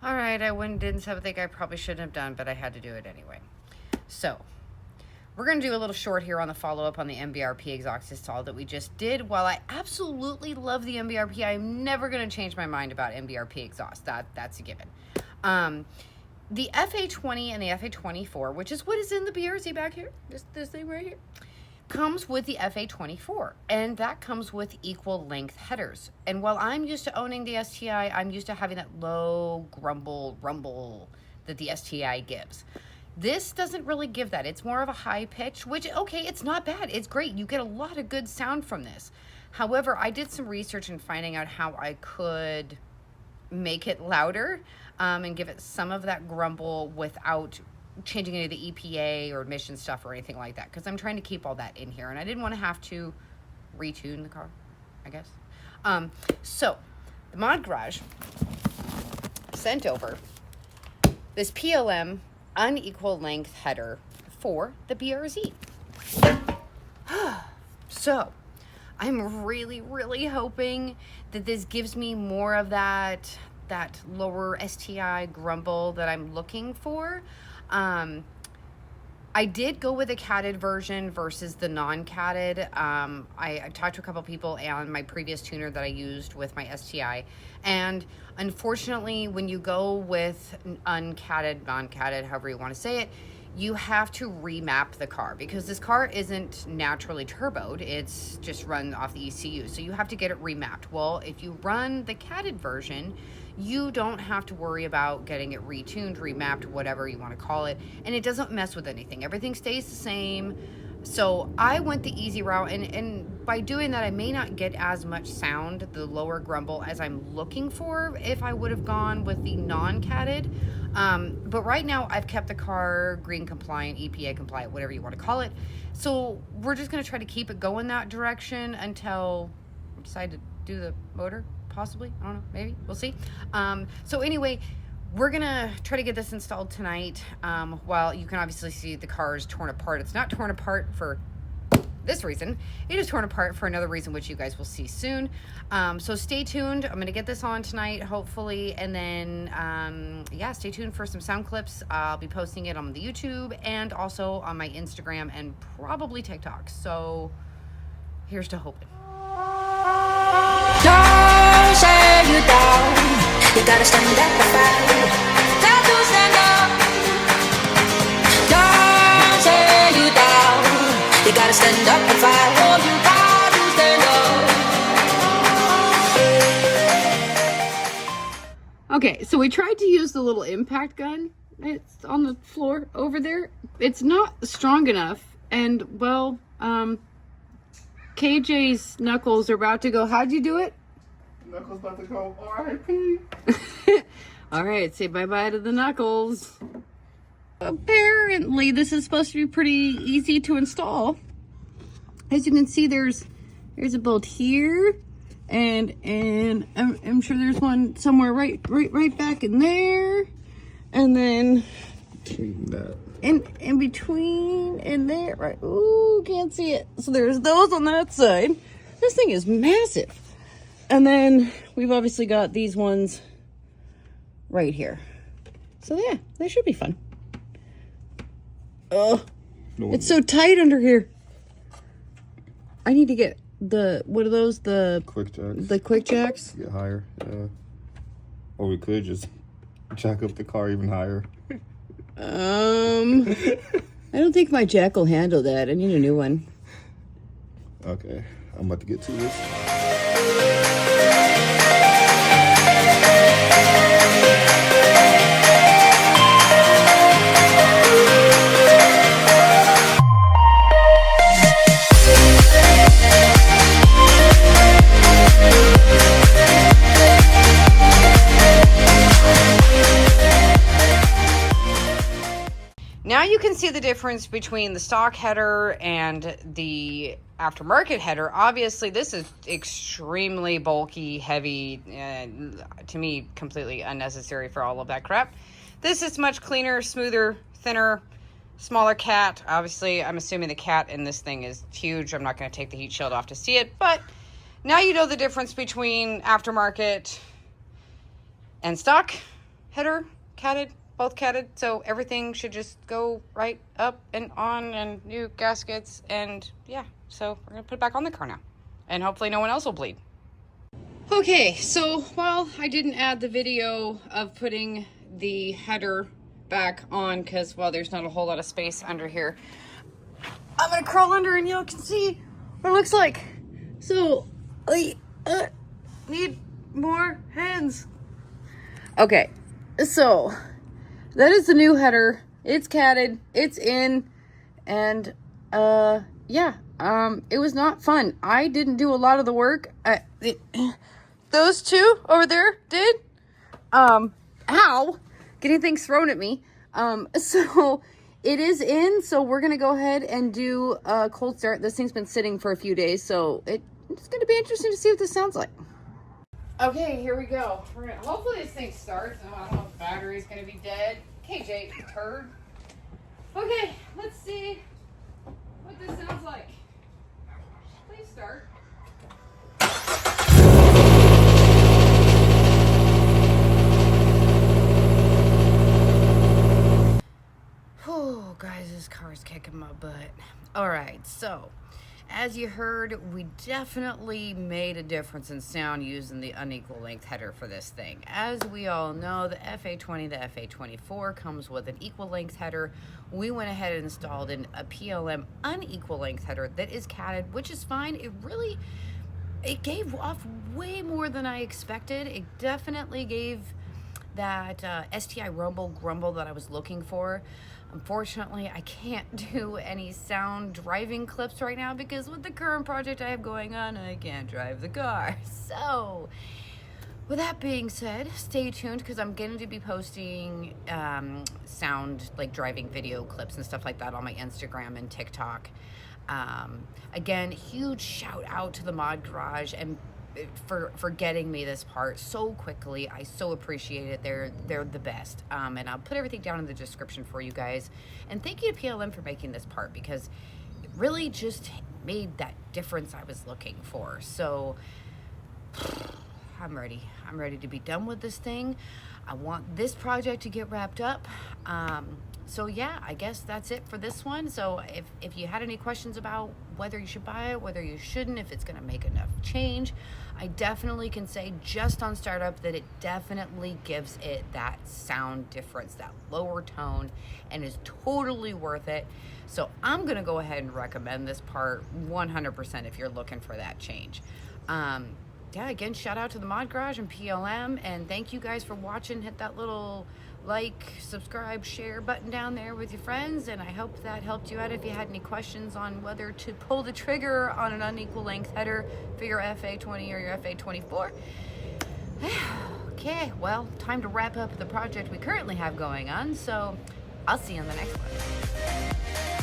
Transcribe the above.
All right, I did something I probably shouldn't have done, but I had to do it anyway. So, we're going to do a little short here on the follow-up on the MBRP exhaust install that we just did. While I absolutely love the MBRP, I'm never going to change my mind about MBRP exhaust. That's a given. The FA20 and the FA24, which is what is in the BRZ back here, this thing right here, comes with the FA24, and that comes with equal length headers. And while I'm used to owning the STI, I'm used to having that low rumble that the STI gives. This doesn't really give that. It's more of a high pitch, which, okay, it's not bad. It's great. You get a lot of good sound from this. However, I did some research in finding out how I could make it louder and give it some of that grumble without changing any of the EPA or emission stuff or anything like that, because I'm trying to keep all that in here, and I didn't want to have to retune the car, I guess. So the Mod Garage sent over this PLM unequal length header for the BRZ. So I'm really hoping that this gives me more of that lower STI grumble that I'm looking for. I did go with a catted version versus the non-catted. I talked to a couple people and my previous tuner that I used with my STI, and unfortunately when you go with uncatted, non-catted, however you want to say it, you have to remap the car because this car isn't naturally turboed. It's just run off the ECU, so you have to get it remapped. Well, if you run the catted version, you don't have to worry about getting it retuned, remapped, whatever you want to call it, and it doesn't mess with anything. Everything stays the same. So I went the easy route, and by doing that, I may not get as much sound, the lower grumble, as I'm looking for if I would have gone with the non-catted. But right now, I've kept the car green compliant, EPA compliant, whatever you want to call it. So we're just going to try to keep it going that direction until I decide to do the motor. Possibly, I don't know, maybe, we'll see. So anyway, we're gonna try to get this installed tonight. While you can obviously see the car is torn apart, it's not torn apart for this reason. It is torn apart for another reason, which you guys will see soon. So stay tuned. I'm gonna get this on tonight, hopefully, and then yeah, stay tuned for some sound clips. I'll be posting it on the YouTube and also on my Instagram and probably TikTok. So here's to hoping. Don't say you down. You gotta stand up and fight. Got to stand up. Don't say you down. You gotta stand up and fight. Oh, you got to stand up. Okay, so we tried to use the little impact gun. It's on the floor over there. It's not strong enough, and well, KJ's knuckles are about to go. How'd you do it? Knuckles about to go R.I.P. All right, say bye-bye to the knuckles. Apparently, this is supposed to be pretty easy to install. As you can see, there's a bolt here, and I'm sure there's one somewhere right back in there, and then in between and there, right? Ooh, can't see it. So there's those on that side. This thing is massive. And then we've obviously got these ones right here. So yeah, they should be fun. Oh, it's so tight under here. I need to get what are those? The quick jacks. The quick jacks? Get higher. Yeah. Or we could just jack up the car even higher. I don't think my jack will handle that. I need a new one. Okay, I'm about to get to this. Now you can see the difference between the stock header and the aftermarket header. Obviously, this is extremely bulky, heavy, to me, completely unnecessary for all of that crap. This is much cleaner, smoother, thinner, smaller cat. Obviously, I'm assuming the cat in this thing is huge. I'm not going to take the heat shield off to see it, but now you know the difference between aftermarket and stock. header, catted, both catted, so everything should just go right up and on, and new gaskets, and yeah, so we're gonna put it back on the car now, and hopefully no one else will bleed. Okay, so while I didn't add the video of putting the header back on, because, well, there's not a whole lot of space under here, I'm gonna crawl under and y'all can see what it looks like. So, I need more hands. Okay, so that is the new header. It's catted, it's in, and yeah, it was not fun. I didn't do a lot of the work. Those two over there did. Ow, getting things thrown at me. So it is in, so we're gonna go ahead and do a cold start. This thing's been sitting for a few days, so it's gonna be interesting to see what this sounds like. Okay, here we go. We're gonna, hopefully this thing starts. Oh, I don't know if the battery's gonna be dead. KJ, turd. Okay, let's see what this sounds like. Please start. Oh, guys, this car's kicking my butt. All right, so as you heard, we definitely made a difference in sound using the unequal length header for this thing. As we all know, the FA20, the FA24 comes with an equal length header. We went ahead and installed a PLM unequal length header that is catted, which is fine. It gave off way more than I expected. It definitely gave that STI rumble grumble that I was looking for. Unfortunately, I can't do any sound driving clips right now because with the current project I have going on, I can't drive the car. So, with that being said, stay tuned because I'm going to be posting sound, like driving video clips and stuff like that on my Instagram and TikTok. Again, huge shout out to the Mod Garage and for getting me this part so quickly. I so appreciate it. They're the best. And I'll put everything down in the description for you guys. And thank you to PLM for making this part because it really just made that difference I was looking for. So I'm ready. I'm ready to be done with this thing. I want this project to get wrapped up. So yeah, I guess that's it for this one. So if you had any questions about whether you should buy it, whether you shouldn't, if it's gonna make enough change, I definitely can say just on startup that it definitely gives it that sound difference, that lower tone, and is totally worth it. So I'm gonna go ahead and recommend this part 100% if you're looking for that change. Yeah, again, shout out to the Mod Garage and PLM, and thank you guys for watching. Hit that little like, subscribe, share button down there with your friends, and I hope that helped you out if you had any questions on whether to pull the trigger on an unequal length header for your FA20 or your FA24. Okay, well, time to wrap up the project we currently have going on, so I'll see you on the next one.